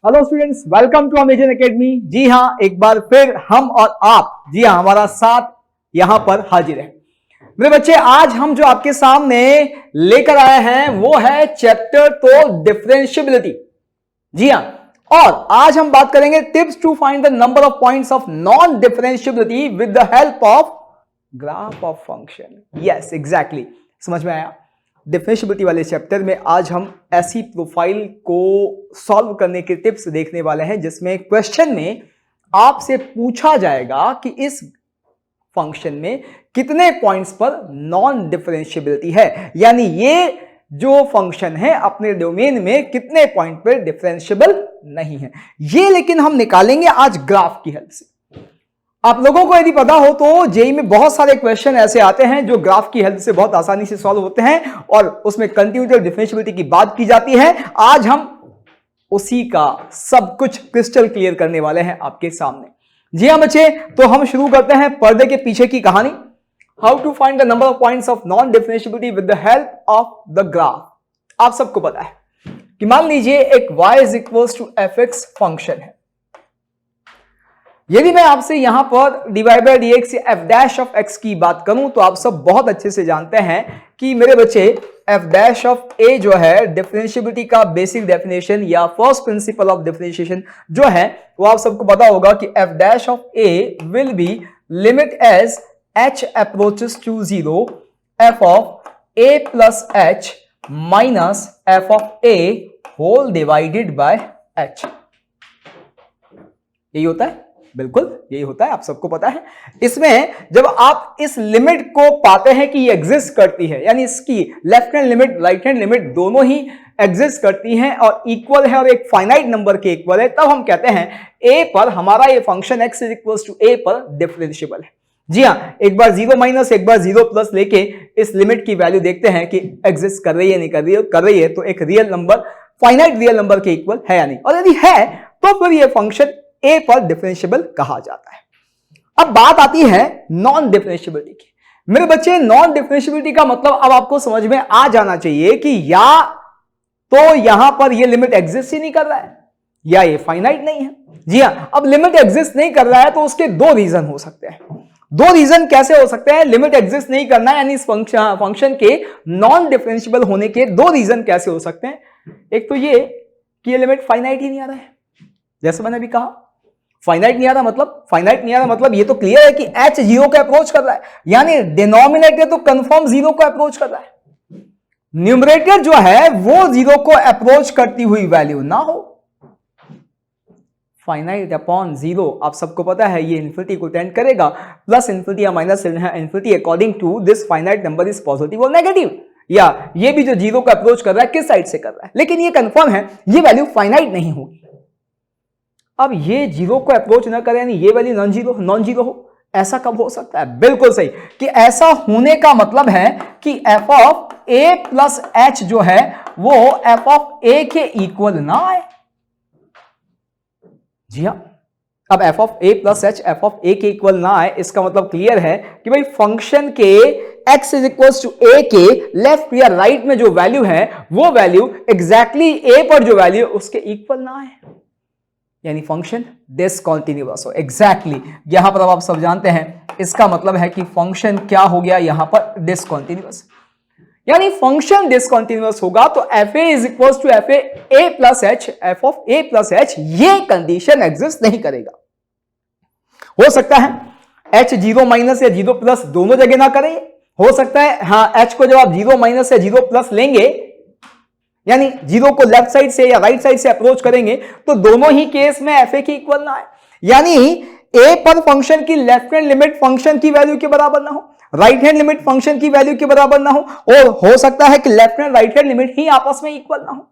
Hello students, welcome to Amazon academy. जी हाँ, एक बार फिर हम और आप, जी हाँ, हमारा साथ यहां पर हाजिर है। मेरे बच्चे, आज हम जो आपके सामने लेकर आए हैं वो है चैप्टर तो डिफरेंशियबिलिटी। जी हाँ, और आज हम बात करेंगे tips to find the number of points of non differentiability with the help of graph of function. Yes, exactly, समझ में आया। डिफरेंशियबिलिटी वाले चैप्टर में आज हम ऐसी प्रोफाइल को सॉल्व करने के टिप्स देखने वाले हैं जिसमें क्वेश्चन में आपसे पूछा जाएगा कि इस फंक्शन में कितने पॉइंट्स पर नॉन डिफरेंशियबिलिटी है, यानी ये जो फंक्शन है अपने डोमेन में कितने पॉइंट पर डिफरेंशियबल नहीं है। ये लेकिन हम निकालेंगे आज ग्राफ की हेल्प से। आप लोगों को यदि पता हो तो जेईई में बहुत सारे क्वेश्चन ऐसे आते हैं जो ग्राफ की हेल्प से बहुत आसानी से सॉल्व होते हैं और उसमें कंटिन्यूटी डिफरेंशियबिलिटी की बात की जाती है। आज हम उसी का सब कुछ क्रिस्टल क्लियर करने वाले हैं आपके सामने। जी हां बच्चे, तो हम शुरू करते हैं पर्दे के पीछे की कहानी। How to find the number of points of non differentiability with the help of the graph. आप सबको पता है कि मान लीजिए एक y is equals to fx function है। यदि मैं आपसे यहां पर dy by D X F dash of X की बात करूं तो आप सब बहुत अच्छे से जानते हैं कि मेरे बच्चे एफ डैश ऑफ ए जो है डिफरेंशियबिलिटी का बेसिक डेफिनेशन या फर्स्ट प्रिंसिपल ऑफ डिफरेंशिएशन जो है वो आप सबको पता होगा कि F dash of A will be limit as h approaches to 0 f of a plus h minus f of a whole divided by h। यही होता है, बिल्कुल यही होता है, आप सबको पता है। इसमें जब आप इस लिमिट को पाते हैं कि ये एग्जिस्ट करती है, यानी इसकी left hand limit right hand limit दोनों ही एग्जिस्ट करती हैं और इक्वल है और एक फाइनाइट नंबर के इक्वल है, तब हम कहते हैं a पर हमारा ये function x is equal to a पर डिफरेंशियबल है। जी हाँ, एक बार 0 माइनस एक बार 0 प्लस लेके इस लिमिट की वैल्यू देखते हैं कि एग्जिस्ट कर रही है नहीं कर रही है तो एक real number finite real number के इक्वल है या नहीं, और यदि है तो फिर ये फंक्शन a पर डिफरेंशियबल कहा जाता है। अब बात आती है नॉन डिफरेंशियबिलिटी की। मेरे बच्चे, नॉन डिफरेंशियबिलिटी का मतलब अब आपको समझ में आ जाना चाहिए कि या तो यहां पर ये लिमिट एग्जिस्ट ही नहीं कर रहा है या ये फाइनाइट नहीं है। जी हां, अब लिमिट एग्जिस्ट नहीं कर रहा है तो उसके दो रीजन हो सकते हैं। दो रीजन कैसे हो सकते हैं? लिमिट एग्जिस्ट नहीं करना यानी इस फंक्शन के नॉन डिफरेंशियबल होने के दो रीजन कैसे हो सकते हैं? एक तो ये कि ये लिमिट फाइनाइट ही नहीं आ रहा है, जैसे मैंने अभी कहा फाइनाइट नहीं आ रहा मतलब ये तो क्लियर है कि h 0 को अप्रोच कर रहा है, यानी डिनोमिनेटर तो कंफर्म 0 को अप्रोच कर रहा है, न्यूमरेटर जो है वो 0 को अप्रोच करती हुई वैल्यू ना हो। फाइनाइट अपॉन 0 आप सबको पता है ये इन्फिनिटी को टेंड करेगा, प्लस इन्फिनिटी या minus infinity according to this finite number is positive और नेगेटिव, या ये भी जो 0 को अप्रोच कर रहा है किस साइड से कर रहा है, लेकिन ये कंफर्म है ये वैल्यू फाइनाइट नहीं होगी। अब ये 0 को अप्रोच ना करे यानी ये वैल्यू नॉन जीरो हो, ऐसा कब हो सकता है? बिल्कुल सही, कि ऐसा होने का मतलब है कि f of a plus h जो है वो f ऑफ a के इक्वल ना आए। जी हां, अब f of a plus h f of a के इक्वल ना आए, इसका मतलब क्लियर है कि भाई फंक्शन के x is equal to a के लेफ्ट या राइट में जो वैल्यू है वो वैल्यू एग्जैक्टली a पर जो वैल्यू उसके इक्वल ना आए, यानी फंक्शन डिसकंटीन्यूअस हो। एग्जैक्टली यहां पर अब आप सब जानते हैं इसका मतलब है कि फंक्शन क्या हो गया यहां पर? डिसकंटीन्यूअस। यानी फंक्शन डिसकंटीन्यूअस होगा तो fa is equal to fa a plus h f of a plus h, ये कंडीशन एग्जिस्ट नहीं करेगा। हो सकता है h 0 माइनस या 0 प्लस दोनों जगह ना करे, हो सकता है हाँ h को जब आप 0 माइनस या 0 प्लस लेंगे यानी 0 को लेफ्ट साइड से या राइट साइड से अप्रोच करेंगे तो दोनों ही केस में fa की इक्वल ना आए, यानी a पर फंक्शन की लेफ्ट हैंड लिमिट फंक्शन की वैल्यू के बराबर ना हो, राइट हैंड लिमिट फंक्शन की वैल्यू के बराबर ना हो, और हो सकता है कि left hand right hand limit ही आपस में इक्वल ना हो।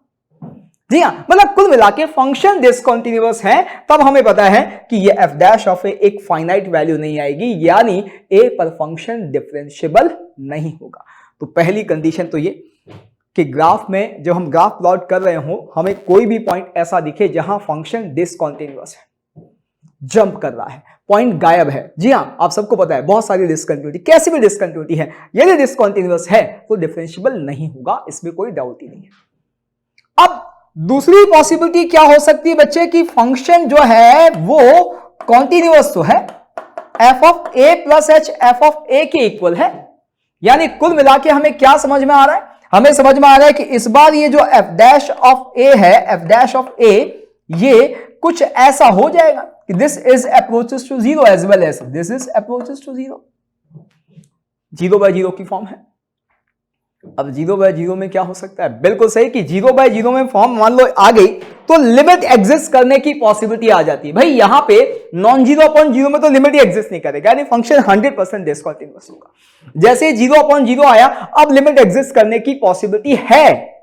जी हां, मतलब कुल मिला के फंक्शन डिसकंटीन्यूअस है, तब हमें पता है कि ये f डैश ऑफ a एक फाइनाइट वैल्यू नहीं आएगी, यानी a पर फंक्शन डिफरेंशियबल नहीं होगा। तो पहली कंडीशन तो ये कि ग्राफ में जब हम ग्राफ प्लॉट कर रहे हो हमें कोई भी पॉइंट ऐसा दिखे जहां फंक्शन डिसकंटीन्यूअस है, जंप कर रहा है, पॉइंट गायब है। जी हां, आप सबको पता है बहुत सारी डिसकंटिन्यूटी, कैसी भी डिसकंटिन्यूटी है, यदि डिसकंटीन्यूअस है तो डिफरेंशियबल नहीं होगा, इसमें कोई डाउट ही नहीं है। अब दूसरी पॉसिबिलिटी क्या हो सकती है बच्चे कि फंक्शन जो है वो कॉन्टिन्यूअस तो है, f of a plus h f of a के इक्वल है। यानी कुल मिला के हमें क्या समझ में आ रहा है, हमें समझ में आ रहा है कि इस बार ये जो एफ डैश ऑफ ए है, एफ डैश ऑफ ए, ये कुछ ऐसा हो जाएगा कि this is approaches to zero as well as this is approaches to zero, zero by zero की फॉर्म है। अब जीरो बाय जीरो में क्या हो सकता है, बिल्कुल सही कि जीरो बाय जीरो में फॉर्म मान लो आ गई तो लिमिट एग्जिस्ट करने की पॉसिबिलिटी आ जाती है। भाई यहां पे नॉन जीरो अपॉन जीरो में तो लिमिट ही एग्जिस्ट नहीं करेगा, यानी फंक्शन 100% डिस्कंटीन्यूअस होगा। जैसे जीरो अपॉन जीरो आया, अब लिमिट एग्जिस्ट करने की पॉसिबिलिटी है।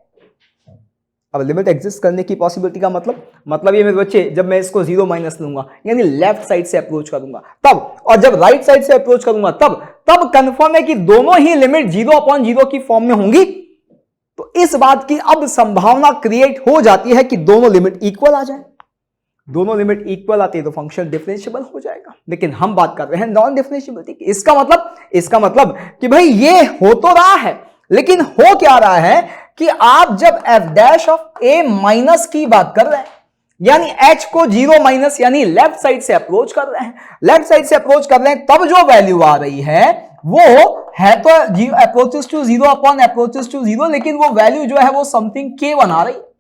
अब लिमिट एग्जिस्ट करने की पॉसिबिलिटी का मतलब ये मेरे बच्चे, जब मैं इसको जीरो माइनस लूंगा यानी लेफ्ट साइड से अप्रोच करूंगा तब, और जब राइट साइड से अप्रोच करूंगा तब कंफर्म है कि दोनों ही लिमिट जीरो अपॉन जीरो की फॉर्म में होंगी। तो इस बात की अब संभावना क्रिएट हो जाती है कि दोनों लिमिट इक्वल आ जाए। दोनों लिमिट इक्वल आती है तो फंक्शन डिफरेंशिएबल हो जाएगा। लेकिन हम बात कर रहे हैं नॉन डिफरेंशिएबिलिटी की। इसका मतलब कि भाई ये हो तो रहा है, लेकिन हो क्या रहा है कि आप जब F dash of A minus की बात कर रहे हैं, यानी एच को जीरो माइनस यानी लेफ्ट साइड से अप्रोच कर रहे हैं, लेफ्ट साइड से अप्रोच कर रहे हैं, तब जो वैल्यू आ रही है वो है तो approaches to zero upon approaches to zero, लेकिन वो वैल्यू जो है वो समथिंग k1 आ रही है।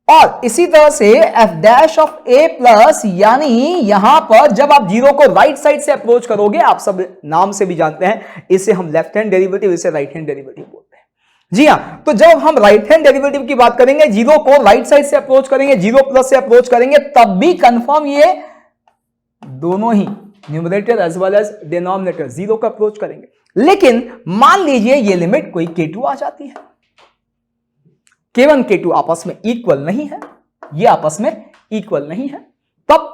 और इसी तरह से F dash of a plus, यानी यहां पर जब आप जीरो को राइट साइड से अप्रोच करोगे, आप सब नाम से भी जानते हैं इसे हम लेफ्ट हैंड डेरिवेटिव, इसे राइट हैंड डेरिवेटिव बोलते हैं। जी हां, तो जब हम राइट हैंड डेरिवेटिव की बात करेंगे, जीरो को राइट साइड से अप्रोच करेंगे, जीरो प्लस से अप्रोच करेंगे, तब भी कंफर्म ये दोनों ही numerator as well as denominator zero का अप्रोच करेंगे। लेकिन मान लीजिए ये लिमिट कोई k2 आ जाती है, k1 k2 आपस में इक्वल नहीं है, ये आपस में इक्वल नहीं है, तब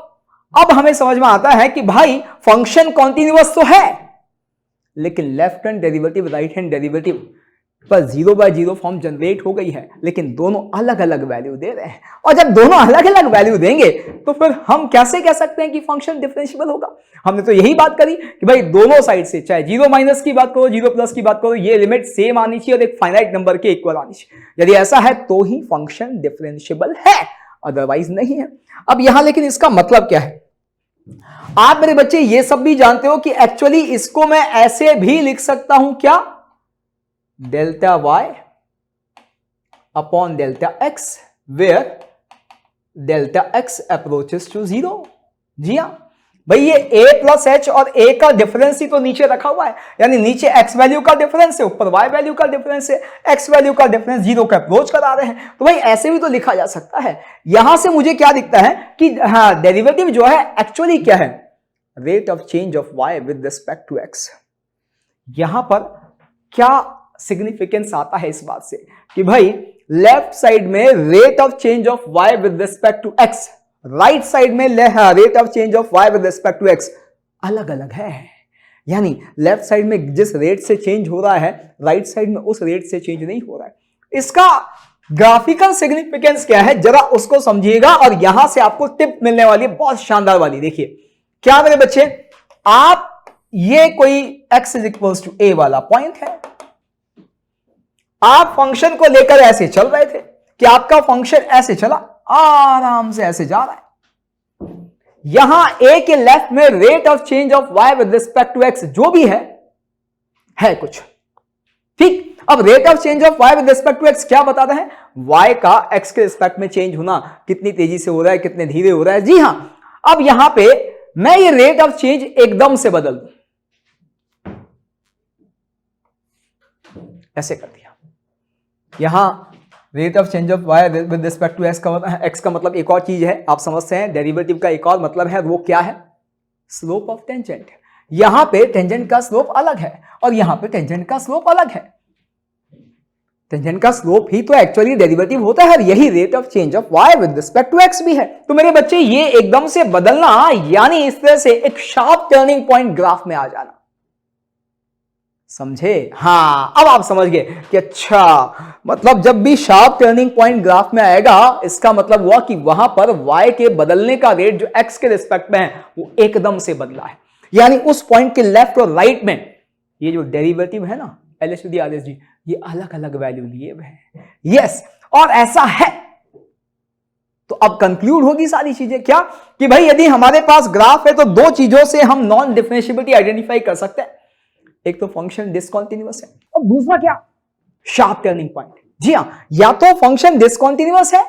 अब हमें समझ में आता है कि भाई फंक्शन कॉन्टिन्यूअस तो है, लेकिन left hand derivative right hand derivative पर zero by zero form generate हो गई है, लेकिन दोनों अलग अलग वैल्यू दे रहे हैं। और जब दोनों अलग अलग वैल्यू देंगे तो फिर हम कैसे कह सकते हैं कि फंक्शन डिफरेंशिएबल होगा। हमने तो यही बात करी कि भाई दोनों साइड से, चाहे जीरो माइनस की बात करो, जीरो प्लस की बात करो, ये लिमिट सेम आनी चाहिए और एक फाइनाइट नंबर के इक्वल आनी चाहिए। यदि ऐसा है तो ही फंक्शन डिफरेंशिएबल है, अदरवाइज नहीं है। अब यहां लेकिन इसका मतलब क्या है, आप मेरे बच्चे ये सब भी जानते हो कि एक्चुअली इसको मैं ऐसे भी लिख सकता हूं, क्या, delta y upon delta x, where delta x approaches to zero. जी हां भाई, ये a प्लस एच और a का डिफरेंस ही तो नीचे रखा हुआ है, यानी नीचे x वैल्यू का डिफरेंस है, ऊपर y वैल्यू का डिफरेंस है, x वैल्यू का डिफरेंस जीरो का अप्रोच करा रहे हैं। तो भाई ऐसे भी तो लिखा जा सकता है। यहां से मुझे क्या दिखता है कि हाँ, डेरिवेटिव जो है एक्चुअली क्या है, rate of change of y with respect to x। यहां पर क्या सिग्निफिकेंस आता है इस बात से कि भाई लेफ्ट साइड में rate of change of y with respect to x, right side में rate of change of y with respect to x अलग अलग है। यानी लेफ्ट साइड में जिस रेट से चेंज हो रहा है, राइट साइड में उस रेट से चेंज नहीं हो रहा है। इसका ग्राफिकल सिग्निफिकेंस क्या है जरा उसको समझिएगा, और यहां से आपको टिप मिलने वाली है बहुत शानदार वाली। देखिए क्या मेरे बच्चे, आप ये कोई x is equals to a वाला पॉइंट है, आप फंक्शन को लेकर ऐसे चल रहे थे कि आपका फंक्शन ऐसे चला, आराम से ऐसे जा रहा है। यहां a के लेफ्ट में rate of change of y with respect to x जो भी है कुछ ठीक। अब rate of change of y with respect to x क्या बताता है, y का x के रिस्पेक्ट में चेंज होना कितनी तेजी से हो रहा है, कितने धीरे हो रहा है। जी हां, अब यहां पे मैं ये रेट ऑफ चेंज एकदम से बदल दूं, ऐसे कर दिया। यहां rate of change of y with respect to x का मतलब एक और चीज है, आप समझते हैं। डेरिवेटिव का एक और मतलब है, वो क्या है, स्लोप ऑफ टेंजेंट। यहां पे टेंजेंट का स्लोप अलग है और यहां पे टेंजेंट का स्लोप अलग है। टेंजेंट का स्लोप ही तो एक्चुअली डेरिवेटिव होता है, और यही rate of change of y with respect to x भी है। तो मेरे बच्चे ये एकदम से बदलना, यानी इस तरह से एक शार्प टर्निंग पॉइंट ग्राफ में आ जाना, समझे। हाँ, अब आप समझ गए कि अच्छा मतलब जब भी शार्प टर्निंग पॉइंट ग्राफ में आएगा, इसका मतलब हुआ कि वहां पर y के बदलने का रेट जो x के रिस्पेक्ट में है वो एकदम से बदला है। यानी उस पॉइंट के लेफ्ट और राइट में ये जो डेरिवेटिव है ना, LHD RSD, ये अलग अलग वैल्यू लिए हुए हैं। यस, और ऐसा है, तो अब कंक्लूड होगी सारी चीजें क्या कि भाई यदि हमारे पास ग्राफ है तो दो चीजों से हम नॉन डिफरेंशिएबिलिटी आइडेंटिफाई कर सकते हैं। एक तो फंक्शन डिसकंटीन्यूअस है और दूसरा क्या, शार्प टर्निंग पॉइंट। जी हां, या तो फंक्शन डिसकंटीन्यूअस है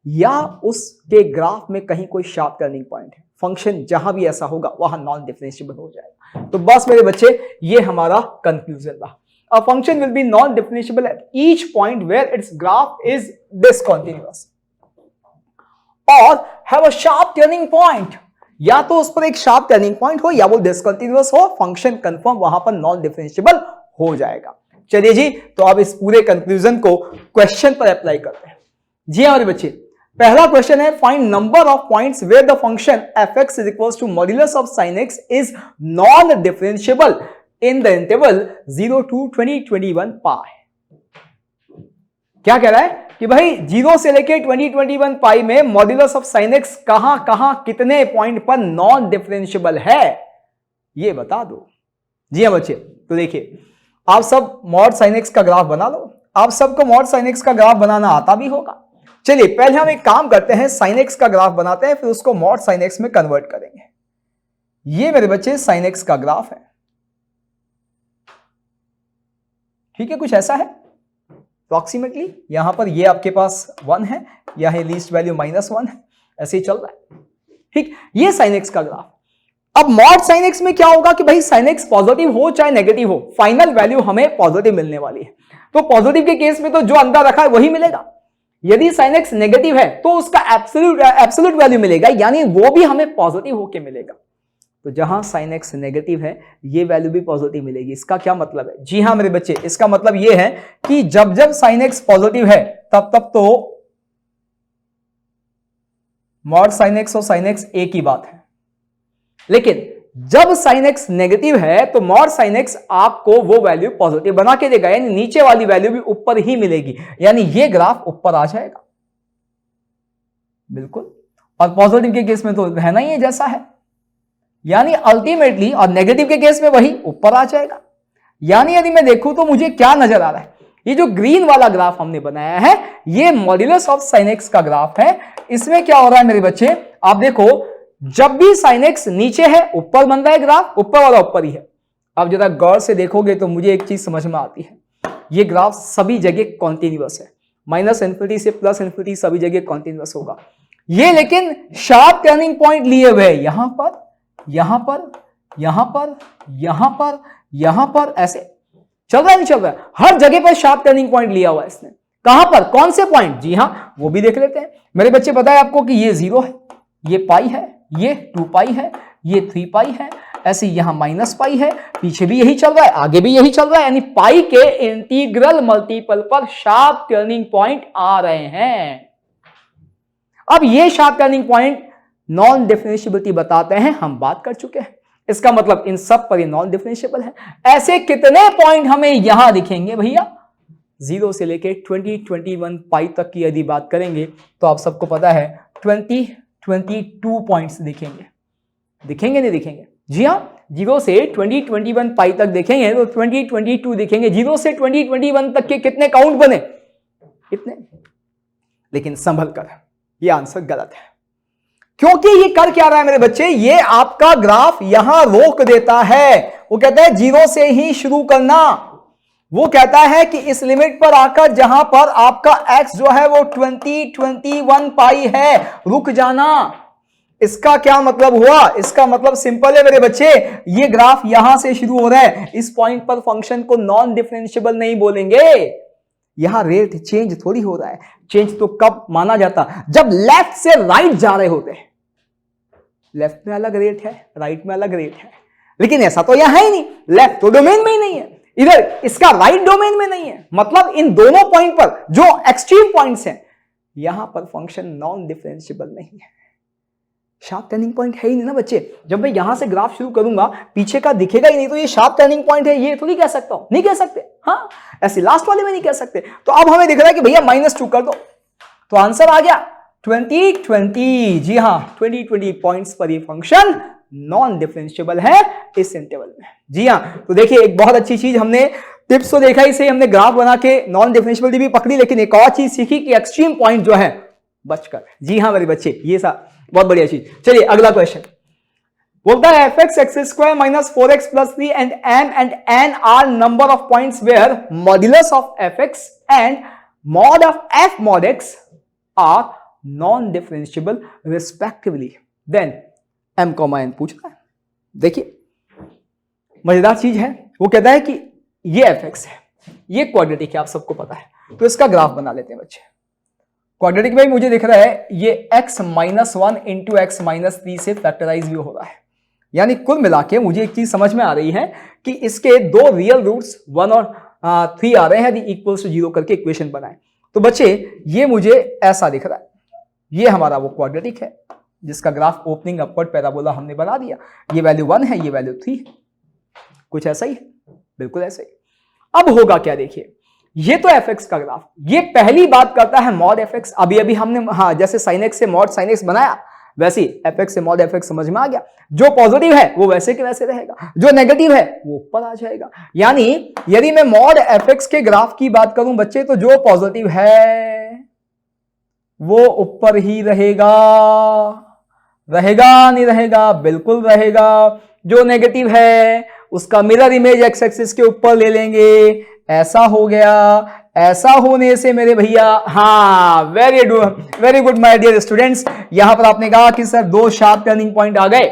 या उसके ग्राफ में कहीं कोई शार्प टर्निंग पॉइंट है। फंक्शन जहां भी ऐसा होगा वहां नॉन डिफरेंशिएबल हो जाएगा। तो बस मेरे बच्चे ये हमारा कंक्लूजन था। A function will be non-differentiable at each point where its graph is discontinuous or have a sharp turning point। या तो उस पर एक शार्प टर्निंग पॉइंट हो या वो डिसकंटिन्यूअस हो, फंक्शन कंफर्म वहां पर नॉन डिफरेंशिएबल हो जाएगा। चलिए जी, तो अब इस पूरे कंक्लूजन को क्वेश्चन पर अप्लाई करते हैं। जी हाँ बच्चे, पहला क्वेश्चन है find number of points where the function fx is equals to modulus of sin x is non differentiable in the interval 0 to 2021 पाई। क्या कह रहा है कि भाई 0 से लेके 2021 पाई में मॉड्यूलस ऑफ साइन एक्स कहां कहां कितने पॉइंट पर नॉन डिफरेंशिएबल है, ये बता दो। जी हाँ बच्चे, तो देखिए आप सब मॉड साइन एक्स का ग्राफ बना लो। आप सबको मॉड साइन एक्स का ग्राफ बनाना आता भी होगा। चलिए पहले हम एक काम करते हैं, साइन एक्स का ग्राफ बनाते हैं, फिर उसको मॉड साइन एक्स में कन्वर्ट करेंगे। ये मेरे बच्चे साइन एक्स का ग्राफ है, ठीक है, कुछ ऐसा है अप्रॉक्सीमेटली। यहां पर ये आपके पास 1 है, यहां लीस्ट वैल्यू -1 है, ऐसे ही चल रहा है, ठीक। ये साइन एक्स का ग्राफ। अब मॉड साइन एक्स में क्या होगा कि भाई साइन एक्स पॉजिटिव हो चाहे नेगेटिव हो, फाइनल वैल्यू हमें पॉजिटिव मिलने वाली है। तो पॉजिटिव के केस में तो जो अंदर रखा है वही मिलेगा। यदि साइन एक्स नेगेटिव है तो उसका एब्सोल्यूट वैल्यू मिलेगा, यानी वो भी हमें पॉजिटिव होके मिलेगा। तो जहां साइन एक्स नेगेटिव है ये वैल्यू भी पॉजिटिव मिलेगी। इसका क्या मतलब है? जी हां मेरे बच्चे, इसका मतलब ये है कि जब जब साइन एक्स पॉजिटिव है तब तब तो मॉड साइन एक्स और साइन एक्स एक ही बात है, लेकिन जब साइन एक्स नेगेटिव है तो मॉड साइन एक्स आपको वो वैल्यू पॉजिटिव बना के देगा, यानी नीचे वाली वैल्यू भी ऊपर ही मिलेगी, यानी ये ग्राफ ऊपर आ जाएगा बिल्कुल। और पॉजिटिव के केस में तो रहना ही है जैसा है, यानी अल्टीमेटली, और नेगेटिव के केस में वही ऊपर आ जाएगा। यानी यदि मैं देखूं तो मुझे क्या नजर आ रहा है, ये जो ग्रीन वाला ग्राफ हमने बनाया है ये मॉड्यूलस ऑफ साइन एक्स का ग्राफ है। इसमें क्या हो रहा है मेरे बच्चे, आप देखो जब भी साइन एक्स नीचे है ऊपर बन रहा है ग्राफ, ऊपर वाला ऊपर ही है। अब जरा गौर से देखोगे तो मुझे एक चीज समझ में आती है, ये ग्राफ सभी जगह कॉन्टिन्यूअस है, -∞ से +∞ सभी जगह कॉन्टिन्यूअस होगा। ये लेकिन शार्प टर्निंग पॉइंट लिए हुए यहां पर, यहां पर, यहां पर, यहां पर, यहां पर, ऐसे चल रहा है नहीं चल रहा है, हर जगह पर शार्प टर्निंग पॉइंट लिया हुआ है इसने। कहां पर, कौन से पॉइंट? जी हां वो भी देख लेते हैं मेरे बच्चे। पता है आपको कि ये 0 है, ये पाई है, ये 2 पाई है, ये 3 पाई है, ऐसे यहां -पाई है, पीछे भी यही चल रहा है, आगे भी यही चल रहा है, यानी पाई के इंटीग्रल मल्टीपल पर शार्प टर्निंग पॉइंट आ रहे हैं। अब ये sharp turning point non differentiability बताते हैं, हम बात कर चुके हैं। इसका मतलब इन सब पर ये नॉन डिफरेंशिएबल है। ऐसे कितने पॉइंट हमें यहां दिखेंगे भैया? 0 से लेके 2021 पाई तक की यदि बात करेंगे तो आप सबको पता है 22 पॉइंट्स दिखेंगे। दिखेंगे नहीं दिखेंगे? जी हां, 0 से 2021 पाई तक देखेंगे तो 2022 दिखेंगे। 0 से 2021 तक के कितने काउंट बने? इतने। लेकिन संभल कर, ये आंसर गलत है, क्योंकि ये कर क्या रहा है मेरे बच्चे, ये आपका ग्राफ यहां रोक देता है। वो कहता है 0 से ही शुरू करना। वो कहता है कि इस लिमिट पर आकर जहां पर आपका x जो है वो 2021 पाई है, रुक जाना। इसका क्या मतलब हुआ? इसका मतलब सिंपल है मेरे बच्चे, ये ग्राफ यहां से शुरू हो रहा है, इस पॉइंट पर फंक्शन को नॉन डिफरेंशिएबल नहीं बोलेंगे। यहां रेट चेंज थोड़ी हो रहा है। चेंज तो कब माना जाता? जब लेफ्ट से राइट जा रहे होते हैं। लेफ्ट में अलग रेट है, राइट में अलग रेट है, लेकिन ऐसा तो यहां है ही नहीं। लेफ्ट तो डोमेन में ही नहीं है, इधर इसका राइट डोमेन में नहीं है। मतलब इन दोनों पॉइंट पर जो एक्सट्रीम पॉइंट्स हैं, यहां पर फंक्शन नॉन डिफरेंशिएबल नहीं है। शार्प टर्निंग पॉइंट है ही नहीं ना बच्चे। जब मैं यहां से ग्राफ शुरू करूंगा पीछे का दिखेगा ही नहीं, तो ये शार्प टर्निंग पॉइंट है ये थोड़ी कह सकता हूं, नहीं कह सकते। हाँ, ऐसे लास्ट वाले में नहीं कह सकते। तो अब हमें दिख रहा है कि भैया -2 कर दो, तो आंसर आ गया 2020। जी हां, 2020 पॉइंट्स पर ये फंक्शन नॉन डिफरेंशिएबल है इस इंटरवल में। जी हां, तो देखिए एक बहुत अच्छी चीज हमने टिप्स तो देखा ही सही हमने, ग्राफ बना के नॉन डिफरेंशिएबिलिटी भी पकड़ी, लेकिन एक और चीज सीखी कि एक्सट्रीम पॉइंट जो है बचकर। जी हाँ मेरे बच्चे, ये सा बहुत बढ़िया चीज। चलिए अगला क्वेश्चन बोलता है fx x² minus 4x plus 3 and m and n are number of points where modulus of fx and mod of f mod x are non-differentiable respectively. Then m, n पूछ रहा है। देखिए मजेदार चीज है, वो कहता है कि ये fx है, ये क्वाड्रेटिक है, आप सबको पता है, तो इसका ग्राफ बना लेते हैं बच्चे। क्वाड्रेटिक में मुझे दिख रहा है ये x -1 इंटू एक्स -3 से फैक्टराइज भी हो रहा है, यानी कुल मिला के मुझे एक चीज समझ में आ रही है कि इसके दो रियल रूट्स 1 और 3 आ रहे हैं, यदि इक्वल्स टू 0 करके इक्वेशन बनाए तो बच्चे ये मुझे ऐसा दिख रहा है, ये हमारा वो क्वाड्रेटिक है जिसका ग्राफ ओपनिंग अपवर्ड पैराबोला हमने बना दिया। ये वैल्यू 1 है, ये वैल्यू 3 है, कुछ ऐसा ही है, बिल्कुल ऐसा ही। अब होगा क्या, देखिए ये तो fx का ग्राफ, ये पहली बात करता है मॉड fx। अभी अभी हमने हाँ जैसे sin x से मॉड sin x बनाया, वैसे ही fx से मॉड fx समझ में आ गया। जो पॉजिटिव है वो वैसे के वैसे रहेगा, जो नेगेटिव है वो ऊपर आ जाएगा। यानी यदि मैं मॉड fx के ग्राफ की बात करूं बच्चे, तो जो पॉजिटिव है वो ऊपर ही रहेगा, रहेगा नहीं रहेगा, बिल्कुल रहेगा। जो नेगेटिव है उसका मिरर इमेज एक्स एक्सिस के ऊपर ले लेंगे, ऐसा हो गया। ऐसा होने से मेरे भैया, हाँ very good my dear students, यहां पर आपने कहा कि सर दो शार्प टर्निंग पॉइंट आ गए,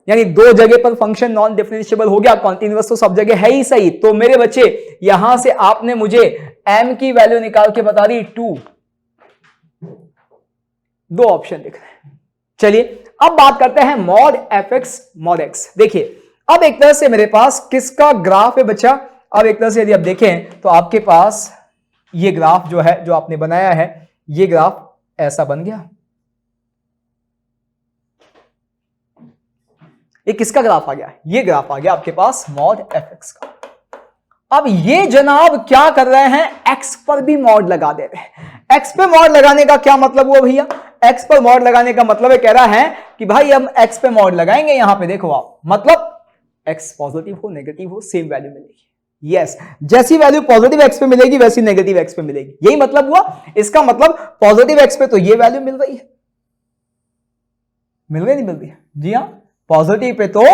यानी दो जगह पर फंक्शन नॉन डिफरेंशिएबल हो गया, कॉन्टिन्यूअस तो सब जगह है ही सही। तो मेरे बच्चे यहां से आपने मुझे m की वैल्यू निकाल के बता दी 2, दो ऑप्शन दिख रहे हैं। चलिए अब बात करते हैं मॉड fx मॉड x। देखिए अब एक तरह से मेरे पास किसका ग्राफ है बच्चा, अब एक तरह से यदि आप देखें तो आपके पास ये ग्राफ जो है, जो आपने बनाया है, ये ग्राफ ऐसा बन गया। ये किसका ग्राफ आ गया, ये ग्राफ आ गया आपके पास मॉड fx का। अब ये जनाब क्या कर रहे हैं, x पर भी मॉड लगा दे रहे हैं। x पे मॉड लगाने का क्या मतलब हुआ भैया, x पर मॉड लगाने का मतलब है, कह रहा है कि भाई हम x पे मॉड लगाएंगे। यहां पे देखो आप, मतलब x पॉजिटिव हो नेगेटिव हो सेम वैल्यू मिलेगी। यस, जैसी वैल्यू पॉजिटिव x पे मिलेगी वैसी नेगेटिव x पे मिलेगी, यही मतलब हुआ। इसका मतलब पॉजिटिव x पे तो ये वैल्यू मिल रही है, मिल रही नहीं मिल रही है, जी हाँ, पॉजिटिव पे तो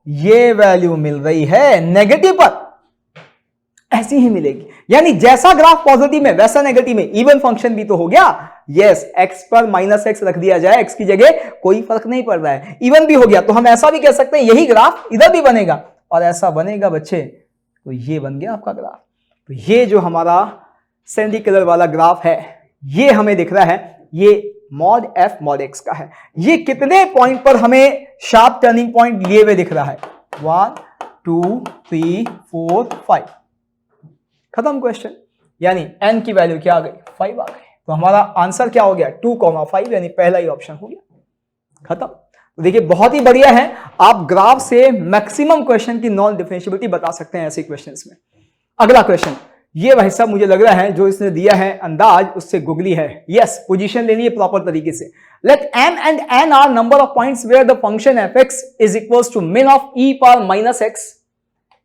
ये वैल्यू मिल रही है, नेगेटिव पर ऐसी ही मिलेगी। यानी जैसा ग्राफ पॉजिटिव में वैसा नेगेटिव में, इवन फंक्शन भी तो हो गया। यस, x पर -x रख दिया जाए, x की जगह कोई फर्क नहीं पड़ रहा है, इवन भी हो गया। तो हम ऐसा भी कह सकते हैं यही ग्राफ इधर भी बनेगा और ऐसा बनेगा बच्चे, तो ये बन गया आपका ग्राफ। तो ये जो हमारा सैंडी कलर वाला ग्राफ है, ये हमें दिख रहा है, ये मॉड f मॉड x का है। ये कितने पॉइंट पर हमें शार्प टर्निंग पॉइंट लिए हुए दिख रहा है, 1 2 3 4 5, खत्म क्वेश्चन। यानी n की वैल्यू क्या आ गई, 5 आ गई। तो हमारा आंसर क्या हो गया, 2,5, यानी पहला ही ऑप्शन हो गया, खत्म। तो देखिए बहुत ही बढ़िया है, आप ग्राफ से मैक्सिमम क्वेश्चन की नॉन डिफरेंशिएबिलिटी बता सकते हैं ऐसे क्वेश्चंस में। अगला क्वेश्चन, ये भाई साहब मुझे लग रहा है जो इसने दिया है अंदाज उससे गुगली है। यस, पोजीशन लेनी है प्रॉपर तरीके से। Let m and n are number of points where the function fx is equals to min of e power minus x.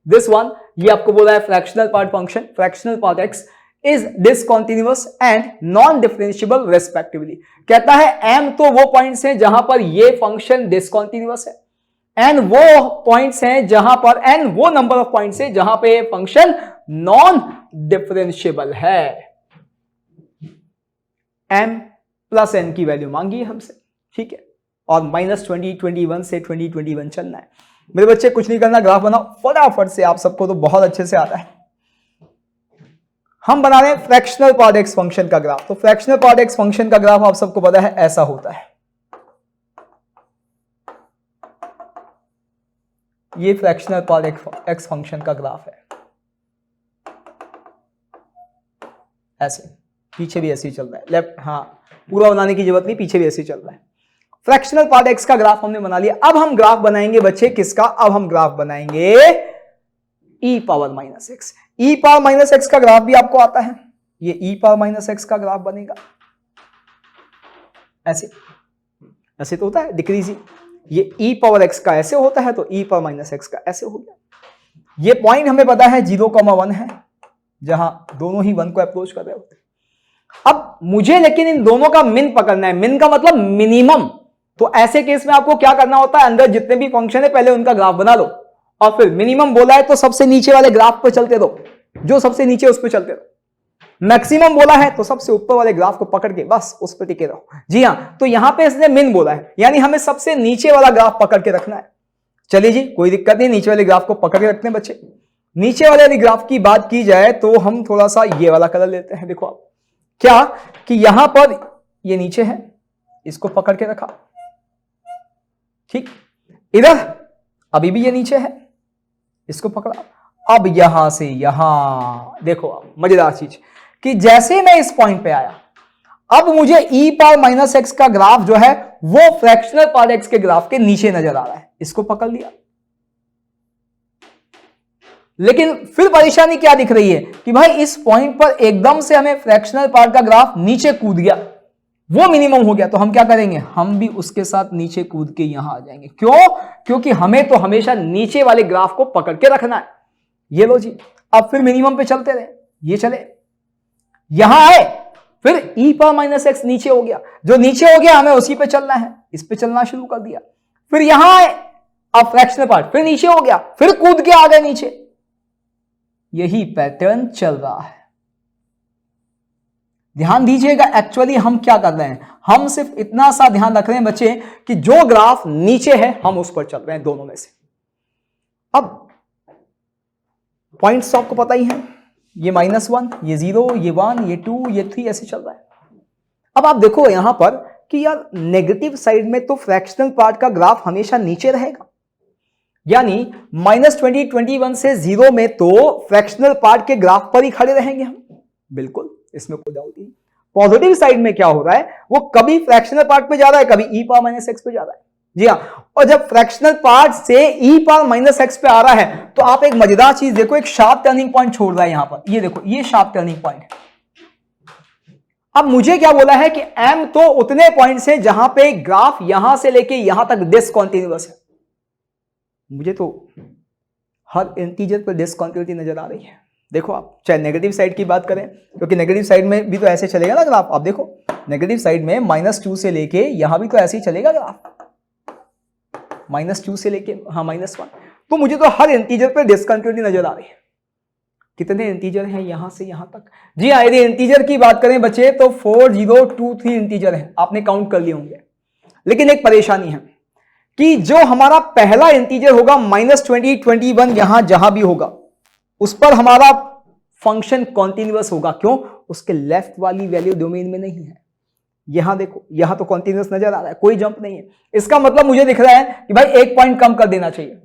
This one, ये आपको बोला है fractional part function, fractional part x is discontinuous and non-differentiable respectively। कहता है m तो वो points हैं जहां पर ये फंक्शन डिसकंटिन्यूअस है, n वो पॉइंट्स हैं जहां पर, n वो नंबर ऑफ पॉइंट्स हैं जहां पे फंक्शन नॉन डिफरेंशिएबल है। m प्लस n की वैल्यू मांगी है हमसे, ठीक है, और -20 21 से 20 21 चलना है। मेरे बच्चे कुछ नहीं करना, ग्राफ बनाओ फटाफट से, आप सबको तो बहुत अच्छे से आता है। हम बना रहे हैं फ्रैक्शनल पार्ट एक्स फंक्शन का ग्राफ। तो फ्रैक्शनल पार्ट एक्स फंक्शन का ग्राफ आप सबको पता है ऐसा होता है, ये फ्रैक्शनल पार्ट एक्स फंक्शन का ग्राफ है, ऐसे, पीछे भी ऐसे ही चल रहा है, लेफ्ट, हाँ पूरा बनाने की जरूरत नहीं, पीछे भी ऐसे ही चल रहा है। फ्रैक्शनल पार्ट एक्स का ग्राफ हमने बना लिया। अब हम ग्राफ बनाएंगे बच्चे किसका, अब हम ग्राफ बनाएंगे e power minus x. e power minus x का ग्राफ भी आपको आता है, ये e पावर माइनस एक्स का ग्राफ बनेगा ऐसे, ऐसे तो होता है डिक्रीजिंग, ये e पावर एक्स का ऐसे होता है, तो e पावर माइनस एक्स का ऐसे हो गया। ये पॉइंट हमें पता है 0,1 है, जहां दोनों ही 1 को अप्रोच कर रहे होते हैं। अब मुझे लेकिन इन दोनों का मिन पकड़ना है, मिन का मतलब मिनिमम। तो ऐसे केस में आपको क्या करना होता है, अंदर जितने भी फंक्शन है पहले उनका ग्राफ बना लो, और फिर मिनिमम बोला है तो सबसे नीचे वाले ग्राफ पर चलते रहो, जो सबसे नीचे उस पर चलते रहो। मैक्सिमम बोला है तो सबसे ऊपर वाले ग्राफ को पकड़ के बस उस पर टिके रहो। जी हां, तो यहां पे इसने मिन बोला है, यानी हमें सबसे नीचे वाला ग्राफ पकड़ के रखना है। चलिए जी, कोई दिक्कत नहीं, नीचे वाले ग्राफ को पकड़ के रखते हैं बच्चे। नीचे वाले ग्राफ की बात की जाए तो हम थोड़ा सा ये वाला कलर लेते हैं। देखो आप क्या कि यहां पर ये नीचे है, इसको पकड़ के रखा, ठीक। इधर अभी भी ये नीचे है, इसको पकड़ा। अब यहां से यहां देखो आप, मजेदार चीज कि जैसे मैं इस पॉइंट पे आया, अब मुझे e पावर माइनस एक्स का ग्राफ जो है वो फ्रैक्शनल पावर एक्स के ग्राफ के नीचे नजर आ रहा है, इसको पकड़ लिया। लेकिन फिर परेशानी क्या दिख रही है कि भाई इस पॉइंट पर एकदम से हमें फ्रैक्शनल पार्ट का ग्राफ नीचे कूद गया, वो मिनिमम हो गया। तो हम क्या करेंगे, हम भी उसके साथ नीचे कूद के यहां आ जाएंगे। क्यों? क्योंकि हमें तो हमेशा नीचे वाले ग्राफ को पकड़ के रखना है। ये लो जी, अब फिर मिनिमम पे चलते रहे, ये चले, यहां आए, फिर e पावर माइनस एक्स नीचे हो गया, जो नीचे हो गया हमें उसी पे चलना है, इस पे चलना शुरू कर दिया। फिर यहां आए, अब फ्रैक्शनल पार्ट फिर नीचे हो गया, फिर कूद के आ गए नीचे। यही पैटर्न चल रहा है। ध्यान दीजिएगा, एक्चुअली हम क्या कर रहे हैं, हम सिर्फ इतना सा ध्यान रख रहे हैं बच्चे कि जो ग्राफ नीचे है हम उस पर चल रहे हैं, दोनों में से। अब पॉइंट्स तो आपको पता ही है, ये -1, ये 0, ये 1, ये 2, ये 3, ऐसे चल रहा है। अब आप देखो यहां पर कि यार नेगेटिव साइड में तो फ्रैक्शनल पार्ट का ग्राफ हमेशा नीचे रहेगा, यानी -20, 21 से 0 में तो फ्रैक्शनल पार्ट के ग्राफ पर ही खड़े रहेंगे हम, बिल्कुल, इसमें कोई डाउट नहीं। पॉजिटिव साइड में क्या हो रहा है, वो कभी फ्रैक्शनल पार्ट पे जा रहा है, कभी e पावर माइनस एक्स पे जा रहा है। जी हाँ, और जब फ्रैक्शनल पार्ट से e पावर माइनस एक्स पे आ रहा है तो आप एक मजेदार चीज देखो, एक शार्प टर्निंग पॉइंट छोड़ रहा है यहां पर, ये देखो, ये शार्प टर्निंग पॉइंट है। अब मुझे क्या बोला है कि m तो उतने पॉइंट से जहां पे ग्राफ यहां से लेके यहां तक डिसकंटीन्यूअस है। मुझे तो हर इंटीजर पर डिसकंटिन्यूटी नजर आ रही है। देखो आप, चाहे नेगेटिव साइड की बात करें, क्योंकि नेगेटिव साइड में भी तो ऐसे चलेगा ना ग्राफ। आप देखो नेगेटिव साइड में -2 से लेके यहां भी तो ऐसे ही चलेगा ग्राफ, -2 से लेके हाँ -1। तो मुझे तो हर इंटीजर पे डिसकंटिन्यूटी नजर आ रही है। कितने इंटीजर हैं यहां से यहां तक? जी हाँ, यदि इंटीजर की बात करें बच्चे तो 4023 इंटीजर है, आपने काउंट कर लिए होंगे। लेकिन एक परेशानी है कि जो हमारा पहला इंटीजर होगा -20, 21, यहां जहां भी होगा उस पर हमारा फंक्शन कॉन्टिन्यूअस होगा। क्यों? उसके लेफ्ट वाली वैल्यू डोमेन में नहीं है। यहां देखो, यहां तो कॉन्टिन्यूअस नजर आ रहा है, कोई जंप नहीं है। इसका मतलब मुझे दिख रहा है कि भाई एक पॉइंट कम कर देना चाहिए।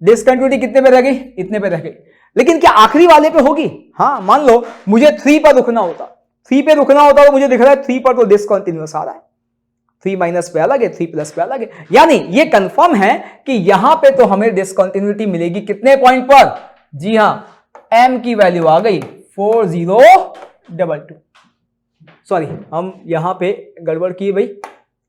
डिसकंटिन्यूटी कितने पे रह गई? इतने पे रह गई। लेकिन क्या आखिरी वाले पे होगी? हाँ, मान लो मुझे 3 पर रुकना होता, 3 पे रुकना होता तो मुझे दिख रहा है 3 पर तो डिसकंटिन्यूअस आ रहा है, 3 माइनस पे अलग है, 3 प्लस पे अलग है। यानी ये कंफर्म है कि यहां पे तो हमें डिसकंटिन्यूटी मिलेगी कितने पॉइंट पर? जी हां, m की वैल्यू आ गई 4022। सॉरी, हम यहां पे गड़बड़ की भाई,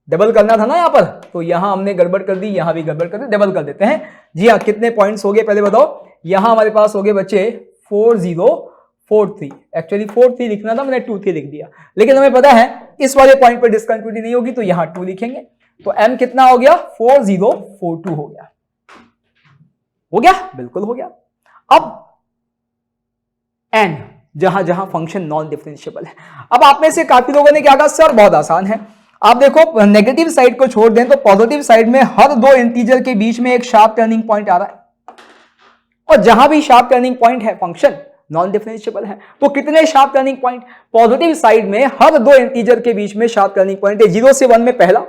डबल करना था ना यहां पर, तो यहां हमने गड़बड़ कर दी, यहां भी गड़बड़ कर दी, डबल कर देते हैं। जी हां, कितने पॉइंट्स हो गए पहले बताओ? यहां हमारे पास हो गए बच्चे 4043। एक्चुअली 43 लिखना था, मैंने 23 लिख दिया। लेकिन हमें पता है इस वाले पॉइंट पर डिसकंटिन्यूटी नहीं होगी तो यहां 2 लिखेंगे, तो m कितना हो गया? 4042 हो गया। हो गया? बिल्कुल हो गया। अब n जहां जहां फंक्शन नॉन डिफरेंशिएबल है। अब आप में से काफी लोगों ने क्या कहा, सर बहुत आसान है। आप देखो नेगेटिव साइड को छोड़ दें तो पॉजिटिव साइड में हर 2 इंटीजर के बीच में एक शार्प टर्निंग पॉइंट आ रहा है, और जहां भी शार्प टर्निंग पॉइंट है फंक्शन नॉन डिफरेंशिएबल है। तो कितने sharp turning point? Positive side में हर 2 इंटीजर के बीच में शार्प टर्निंग पॉइंट है। 0 से 1 में पहला,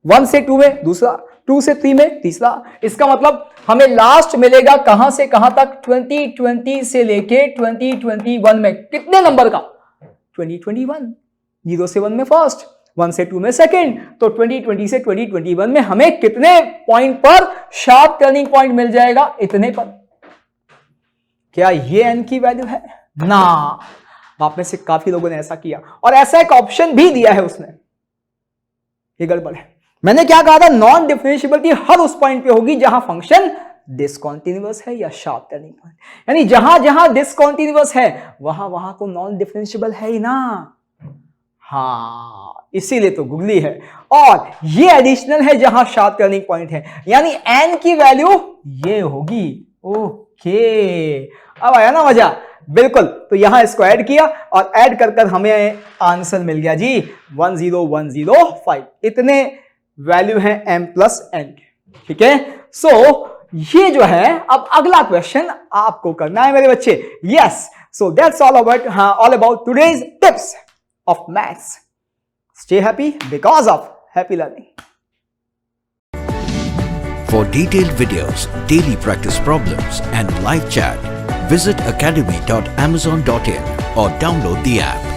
1 से 2 में दूसरा, 2 से 3 में तीसरा। इसका मतलब हमें लास्ट मिलेगा कहां से कहां तक? 2020 से लेके 2021 में कितने नंबर का? 2021। 0 से 1 में फर्स्ट, 1 से 2 में सेकंड, तो 2020 से 2021 में हमें कितने पॉइंट पर शार्प टर्निंग पॉइंट मिल जाएगा? इतने पर। क्या ये n की वैल्यू है? ना, आप में से काफी लोगों ने ऐसा किया, और ऐसा एक ऑप्शन भी दिया है उसने। ये गड़बड़ है। मैंने क्या कहा था? नॉन डिफरेंशिएबिलिटी हर उस पॉइंट पे होगी जहां फंक्शन डिसकंटीन्यूअस है या शार्प टर्निंग पॉइंट, यानी जहां जहां डिसकंटीन्यूअस है वहां वहां को नॉन डिफरेंशिएबल है ही ना। हाँ, इसीलिए तो गुगली है। और ये एडिशनल है जहां शार्प टर्निंग पॉइंट है, यानी n की वैल्यू ये होगी। ओके, अब आया ना मजा। बिल्कुल, तो यहां इसको ऐड किया और ऐड कर कर हमें आंसर मिल गया जी 10105। इतने वैल्यू हैं m प्लस n के, ठीक है। सो ये जो है, अब अगला क्वेश्चन आपको करना है मेरे बच्चे। Yes, so that's all about today's tips of maths. Stay happy because of happy learning. For detailed videos, daily practice problems and live chat, visit academy.amazon.in or download the app.